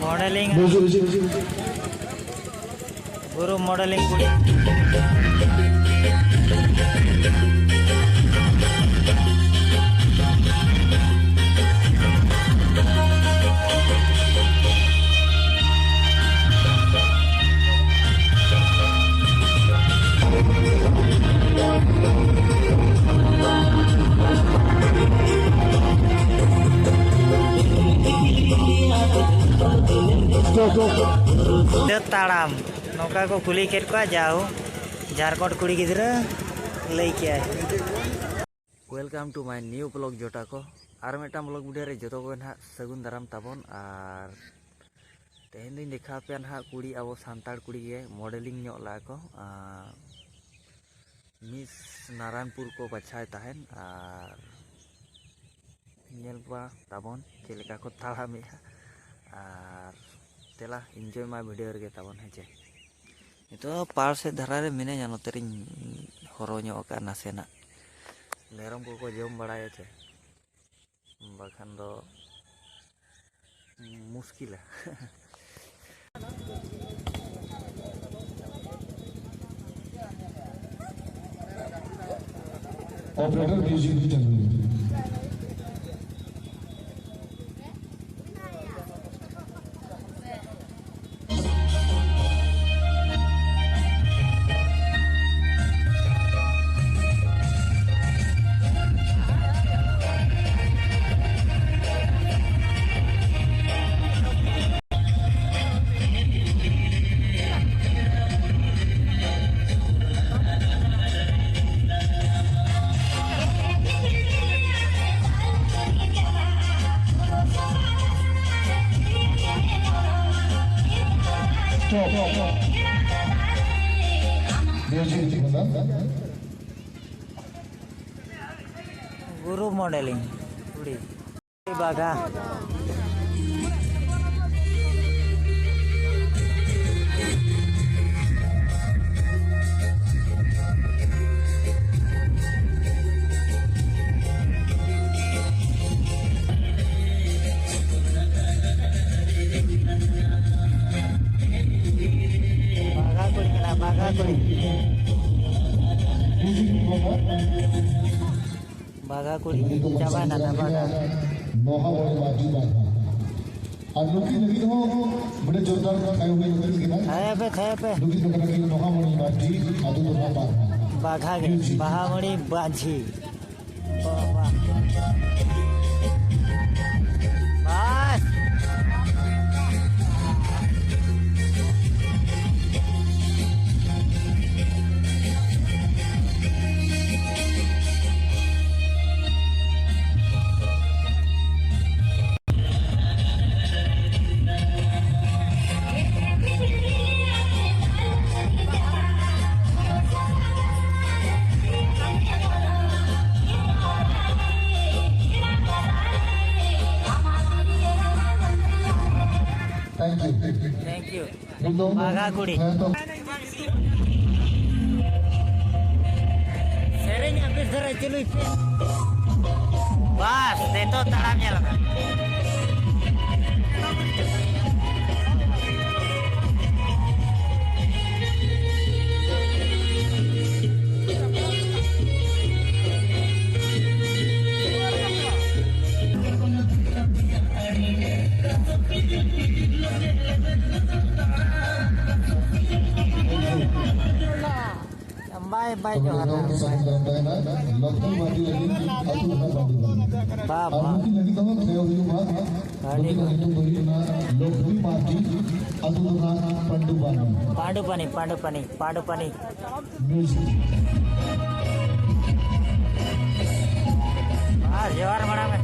Modelling गुरु modelling कुड़ी ताड़ाम नौका को कुली केट को जाओ झारखंड कुड़ी गिद्रा लई के welcome to my new blog जोटा को और मेटा ब्लॉग वीडियो रे जो को ना सगुन दाराम ताबन और तेहन दिन देखा पे ना कुड़ी अब सानताड़ कुड़ी के मॉडलिंग ᱧᱚᱜ ला को मिस नारायणपुर को बचाए तहन और नेलबा ताबन चेलेका को ताड़ामे और तेला एंजॉय माय वीडियो रे ताबन हेचे तो पार से धरा रे मिने जानो तेरिन हरो ᱧᱚᱜ का नासेना मेरम को जम बड़ाए छे बाखान दो मुश्किल है ऑपरेटर म्यूजिक भी चल रही है। गुरु मॉडलिंग बागा बागा कुड़ी चाबा ना बागा नोहा वाले बाजी बागा और लुकी लगी तो बड़े जोरदार खाए हुए लोग की ना खाए पे लुकी तो करके नोहा वाले बाजी आदू तो बागा बागा के बाहामणी बाजी बाबा बस थैंक यू बागा कुड़ी सेरेंज अभी जरा चलो बस दे तो ताड़ाम ᱧᱮᱞ बाय बाय जोहार बाबा पांडुपनी पांडुपनी पांडुपनी जोहार मड़ा में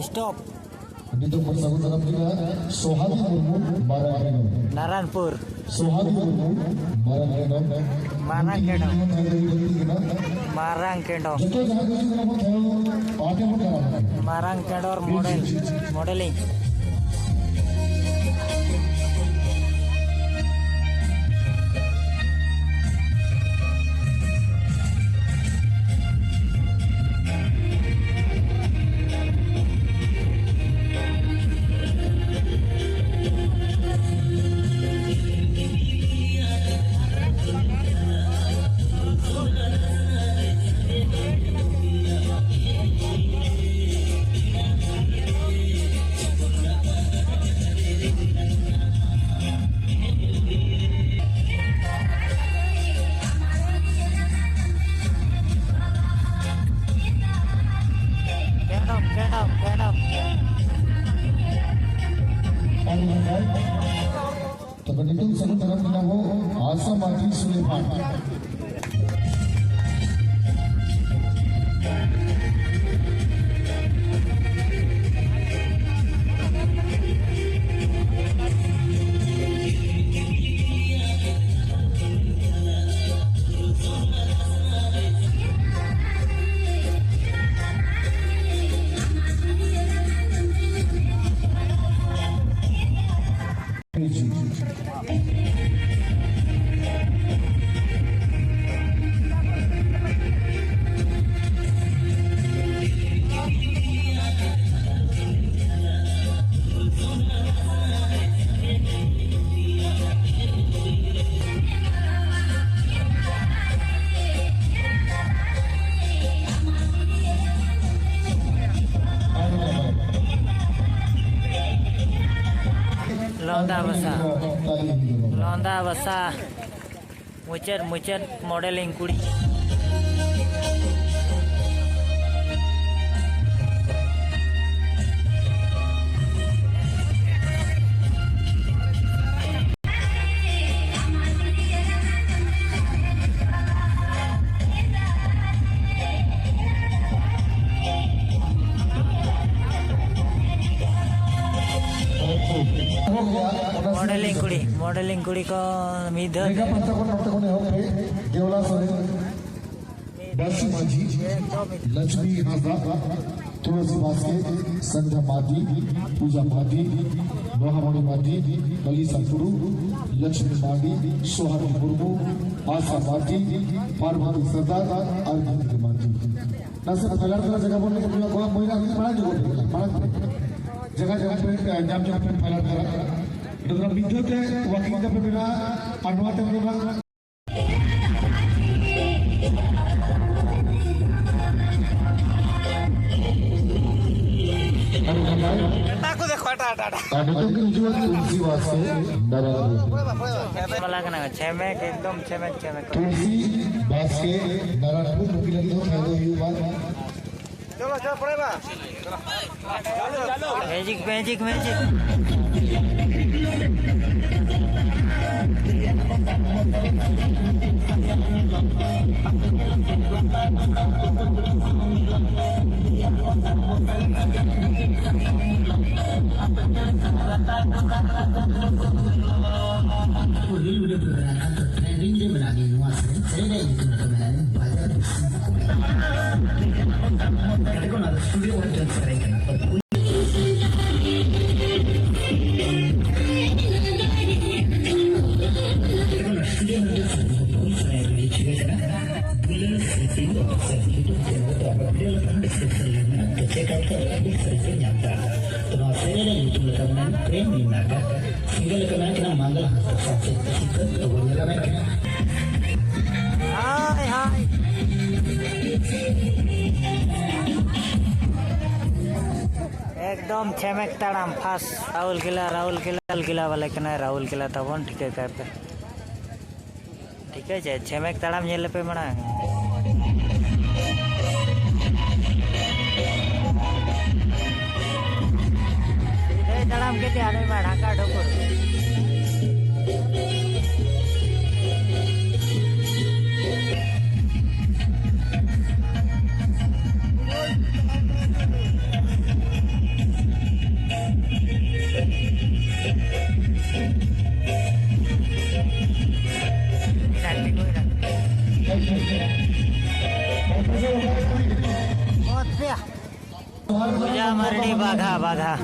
stop Narayanpur Sohagi Murmu Marang Kendong Marang Kendong. जतो Marang Kendong. जहां कुछ ना हो आगे मत करा Marang Kendor modeling. Kendong. तो बनितुम सब तरफ ना हो आशा माटी सुलेमान Londa basa mucet modeling kudi. Modeling kudi ko midhan. मेगा पत्ता को नोट को ने हो गए देवला सोरे बस माझी लक्ष्मी हाजा तुलसी वास्के संध्या मादी पूजा मादी महामणि मादी कलिसा गुरु लक्ष्मी मादी सोहागी मुर्मू आशा मादी पार्वती सरदार अरविंद मादी ना से पहला जगह बोलने के लिए कोई मोइना बड़ा जगह पे जाम पे फैला dalam video teh wakil kita berbeda anwar teh berbeda Takut deh kota ada. Ada tuh jual tulsi wase Malah kena cemek एकदम cemek. tulsi wase naranpur nukilan itu kalau yuwan चलो पड़े बा Magic. Hai. एकदम छेमेक ताड़ाम फास राहुल किला वाले के ना राहुल किला तबन ठीक है पे ठीक है छेमेक ताड़ाम झेल पे मना ताड़ाम के आने में ढाका ढोकर पूजा मरडी बाघा बाघा